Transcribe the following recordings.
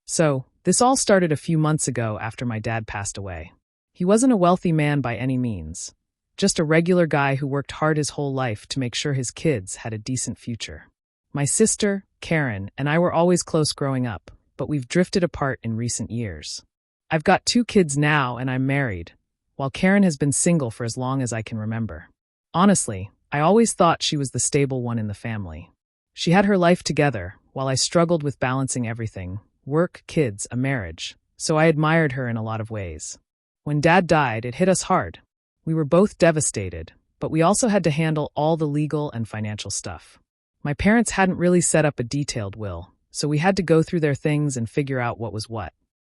So, this all started a few months ago after my dad passed away. He wasn't a wealthy man by any means, just a regular guy who worked hard his whole life to make sure his kids had a decent future. My sister, Karen, and I were always close growing up, but we've drifted apart in recent years. I've got 2 kids now and I'm married, while Karen has been single for as long as I can remember. Honestly, I always thought she was the stable one in the family. She had her life together, while I struggled with balancing everything: work, kids, a marriage, so I admired her in a lot of ways. When Dad died, it hit us hard. We were both devastated, but we also had to handle all the legal and financial stuff. My parents hadn't really set up a detailed will, so we had to go through their things and figure out what was what.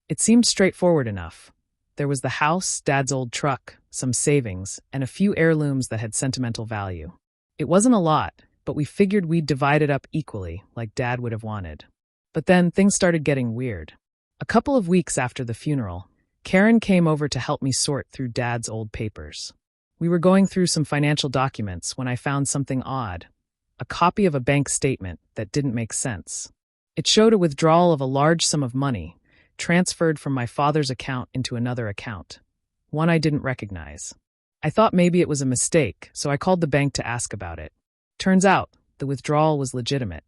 It seemed straightforward enough. There was the house, Dad's old truck, some savings, and a few heirlooms that had sentimental value. It wasn't a lot, but we figured we'd divide it up equally, like Dad would have wanted. But then things started getting weird. A couple of weeks after the funeral, Karen came over to help me sort through Dad's old papers. We were going through some financial documents when I found something odd: a copy of a bank statement that didn't make sense. It showed a withdrawal of a large sum of money, transferred from my father's account into another account, one I didn't recognize. I thought maybe it was a mistake, so I called the bank to ask about it. Turns out, the withdrawal was legitimate.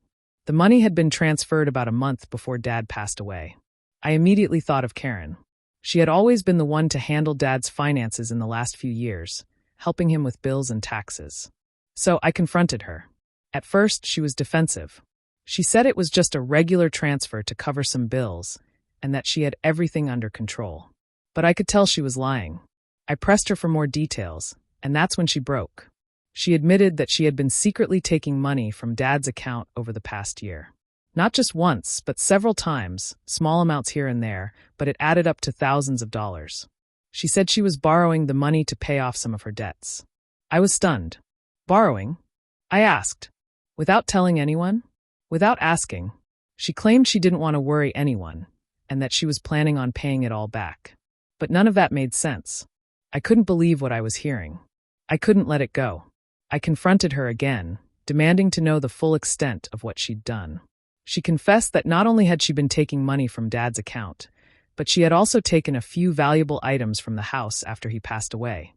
The money had been transferred about a month before Dad passed away. I immediately thought of Karen. She had always been the one to handle Dad's finances in the last few years, helping him with bills and taxes. So I confronted her. At first, she was defensive. She said it was just a regular transfer to cover some bills, and that she had everything under control. But I could tell she was lying. I pressed her for more details, and that's when she broke. She admitted that she had been secretly taking money from Dad's account over the past year. Not just once, but several times, small amounts here and there, but it added up to thousands of dollars. She said she was borrowing the money to pay off some of her debts. I was stunned. Borrowing? I asked. Without telling anyone? Without asking. She claimed she didn't want to worry anyone, and that she was planning on paying it all back. But none of that made sense. I couldn't believe what I was hearing. I couldn't let it go. I confronted her again, demanding to know the full extent of what she'd done. She confessed that not only had she been taking money from Dad's account, but she had also taken a few valuable items from the house after he passed away.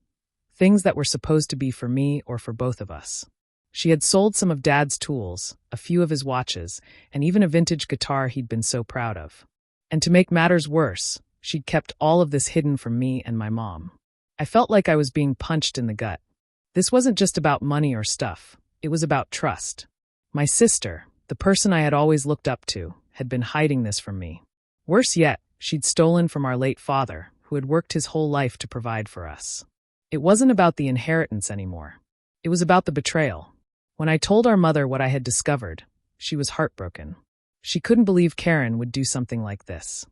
Things that were supposed to be for me or for both of us. She had sold some of Dad's tools, a few of his watches, and even a vintage guitar he'd been so proud of. And to make matters worse, she'd kept all of this hidden from me and my mom. I felt like I was being punched in the gut. This wasn't just about money or stuff. It was about trust. My sister, the person I had always looked up to, had been hiding this from me. Worse yet, she'd stolen from our late father, who had worked his whole life to provide for us. It wasn't about the inheritance anymore. It was about the betrayal. When I told our mother what I had discovered, she was heartbroken. She couldn't believe Karen would do something like this.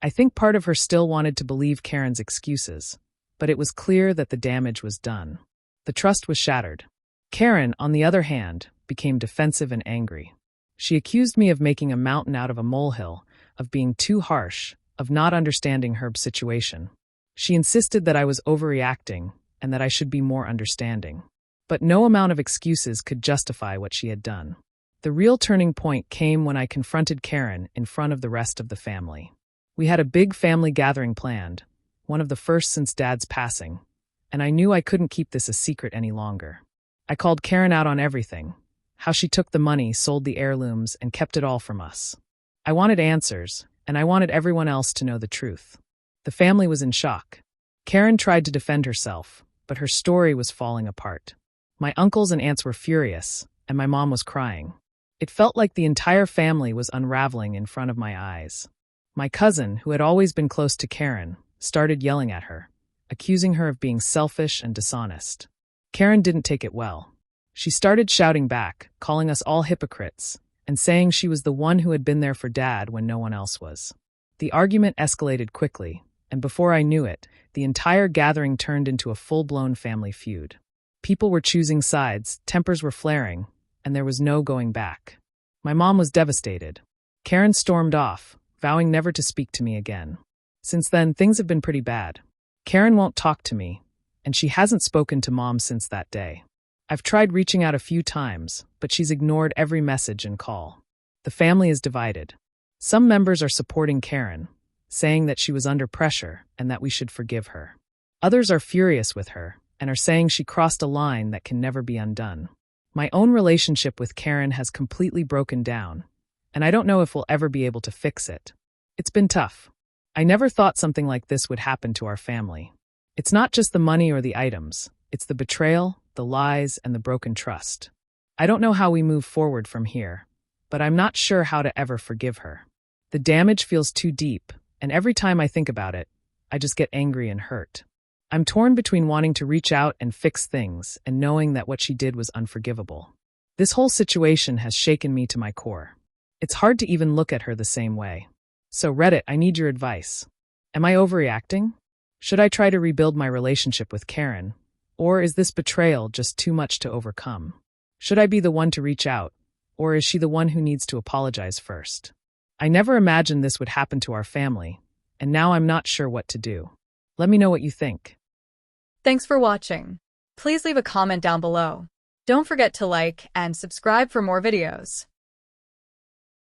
I think part of her still wanted to believe Karen's excuses, but it was clear that the damage was done. The trust was shattered. Karen, on the other hand, became defensive and angry. She accused me of making a mountain out of a molehill, of being too harsh, of not understanding Herb's situation. She insisted that I was overreacting and that I should be more understanding. But no amount of excuses could justify what she had done. The real turning point came when I confronted Karen in front of the rest of the family. We had a big family gathering planned, one of the first since Dad's passing, and I knew I couldn't keep this a secret any longer. I called Karen out on everything: how she took the money, sold the heirlooms, and kept it all from us. I wanted answers, and I wanted everyone else to know the truth. The family was in shock. Karen tried to defend herself, but her story was falling apart. My uncles and aunts were furious, and my mom was crying. It felt like the entire family was unraveling in front of my eyes. My cousin, who had always been close to Karen, started yelling at her, accusing her of being selfish and dishonest. Karen didn't take it well. She started shouting back, calling us all hypocrites, and saying she was the one who had been there for Dad when no one else was. The argument escalated quickly, and before I knew it, the entire gathering turned into a full-blown family feud. People were choosing sides, tempers were flaring, and there was no going back. My mom was devastated. Karen stormed off, vowing never to speak to me again. Since then, things have been pretty bad. Karen won't talk to me, and she hasn't spoken to Mom since that day. I've tried reaching out a few times, but she's ignored every message and call. The family is divided. Some members are supporting Karen, saying that she was under pressure and that we should forgive her. Others are furious with her and are saying she crossed a line that can never be undone. My own relationship with Karen has completely broken down, and I don't know if we'll ever be able to fix it. It's been tough. I never thought something like this would happen to our family. It's not just the money or the items, it's the betrayal, the lies, and the broken trust. I don't know how we move forward from here, but I'm not sure how to ever forgive her. The damage feels too deep, and every time I think about it, I just get angry and hurt. I'm torn between wanting to reach out and fix things and knowing that what she did was unforgivable. This whole situation has shaken me to my core. It's hard to even look at her the same way. So Reddit, I need your advice. Am I overreacting? Should I try to rebuild my relationship with Karen? Or is this betrayal just too much to overcome? Should I be the one to reach out? Or is she the one who needs to apologize first? I never imagined this would happen to our family, and now I'm not sure what to do. Let me know what you think. Thanks for watching. Please leave a comment down below. Don't forget to like and subscribe for more videos.